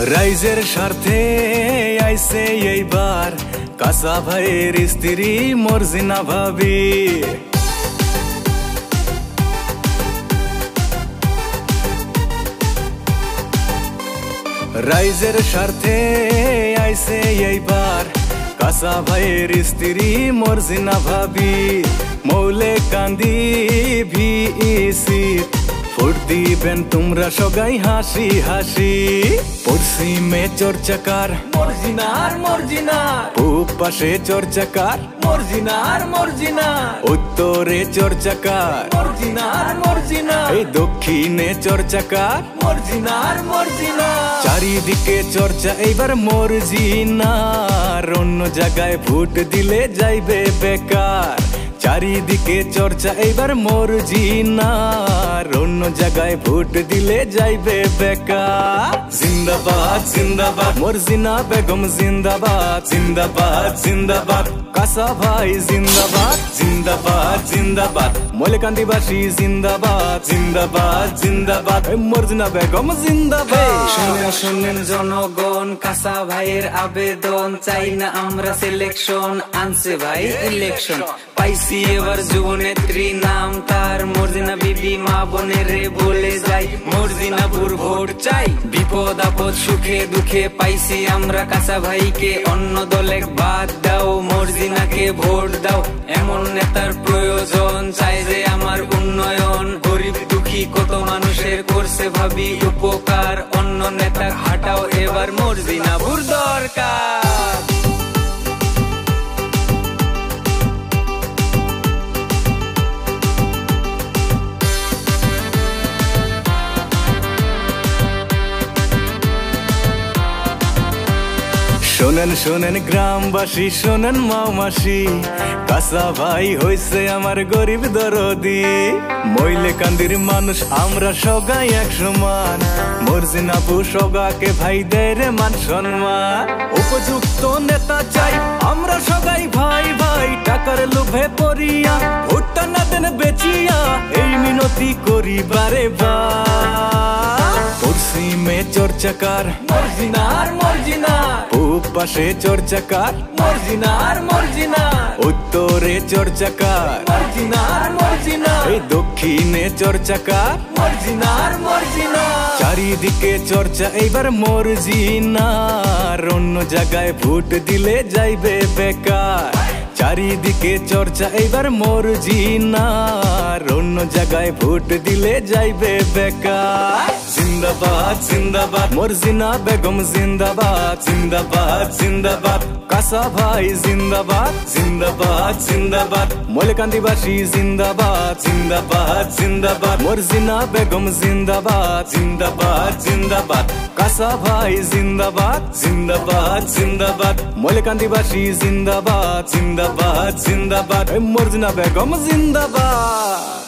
রাইজের স্বার্থে আইছে এইবার কাঁচা ভাইয়ের স্ত্রী মর্জিনা ভাবি। রাইজের স্বার্থে আইছে এইবার কাঁচা ভাইয়ের স্ত্রী মর্জিনা ভাবি। মৌলে কান্দি ভিসি ভোট দিবেন তোমরা সবাই হাসি হাসি। পশ্চিমে চর্চাকার মর্জিনার মর্জিনার, পূব পাশে চর্চাকার মর্জিনার মর্জিনার, উত্তরে চর্চাকার মর্জিনার মর্জিনার, এই দক্ষিণে চর্চাকার মর্জিনার মর্জিনার। চারিদিকে চর্চা এইবার মর্জিনার, অন্য জায়গায় ভোট দিলে যাইবে বেকার। চারিদিকে চর্চা এইবার মর্জিনার, অন্য জায়গায় ভোট দিলে যাইবে বেকার। জিন্দাবাদ জিন্দাবাদ মর্জিনা বেগম জিন্দাবাদ, জিন্দাবাদ জিন্দাবাদ কাঁচা ভাই জিন্দাবাদ, জিন্দাবাদ জিন্দাবাদ ময়লাকান্দিবাসী জিন্দাবাদ, জিন্দাবাদ জিন্দাবাদ মর্জিনা বেগম জিন্দাবাদ। শুনেন শুনেন জনগণ, কাঁচা ভাইয়ের আবেদন, চাই না আমরা সিলেকশন, আনছে ভাই ইলেকশন। পাইছি এবার যুবনেত্রী, নাম তার মর্জিনা বিবি। মা বোনের রে বলে যাই মর্জিনাপুর ভোট চাই। বিপদ আপদ সুখে দুঃখে পাইছি আমরা কাঁচা ভাইকে, অন্য দলে বাদ দাও মর্জিনাকে ভোট দাও। এমন নেতার প্রয়োজন, চাই যে আমার উন্নয়ন। গরিব দুঃখী কত মানুষের করছে ভাবি উপকার, অন্য নেতা হাঁটাও এবার মর্জিনাপুর দরকার। শোনেন শোনেন গ্রামবাসী, শোনেন মাওমাসি, কাঁচা ভাই হইছে আমার গরিব দরদি। ময়লাকান্দির মানুষ আমরা সবাই এক সমান, মর্জিনাপু সগাকে ভাই দেয় রে মান সম্মান। উপযুক্ত নেতা চাই আমরা সবাই ভাই ভাই, টাকার লোভে পড়িয়া ভোটটা না দেন বেচিয়া, এই মিনতি করি বারে বার। পশ্চিমে চর্চাকার মর্জিনার মর্জিনার, পূব পাশে চর্চাকার মর্জিনার মর্জিনার, উত্তরে চর্চাকার মর্জিনার মর্জিনার, এই দক্ষিণে চর্চাকার মর্জিনার মর্জিনার। চারিদিকে চর্চা এইবার মর্জিনার, অন্য জায়গায় ভোট দিলে যাইবে বেকার। চারিদিকে চর্চা এইবার মর্জিনার, অন্য জায়গায় ভোট দিলে যাইবে বেকার। জিন্দাবাদ জিন্দাবাদ মর্জিনা বেগম জিন্দাবাদ, জিন্দাবাদ জিন্দাবাদ কাঁচা ভাই জিন্দাবাদ, জিন্দাবাদ জিন্দাবাদ ময়লাকান্দিবাসী জিন্দাবাদ, জিন্দাবাদ জিন্দাবাদ মর্জিনা বেগম জিন্দাবাদ, জিন্দাবাদ জিন্দাবাদ কাঁচা ভাই জিন্দাবাদ, জিন্দাবাদ জিন্দাবাদ ময়লাকান্দিবাসী জিন্দাবাদ, জিন্দাবাদ জিন্দাবাদ মর্জিনা বেগম জিন্দাবাদ।